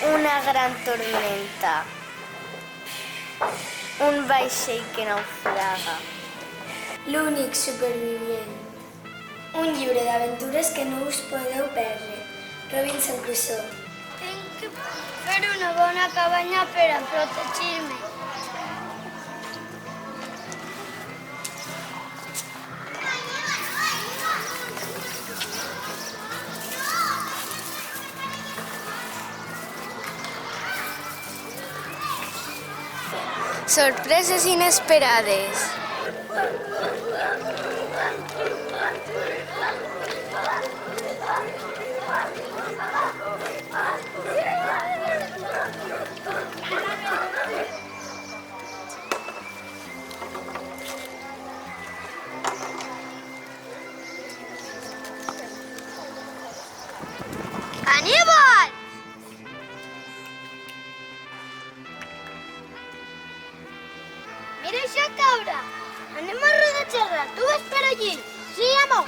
Una gran tormenta. Un vaixell que naufraga. L'únic supervivent. Un llibre d'aventures que no us podeu perdre. Robinson Crusoe. Tinc que fer una bona cabanya per a protegir-me. Sorpreses inesperades. Aníbal! Mira això caure. Anem a rodejar-la. Tu ves per allí. Sí, amo.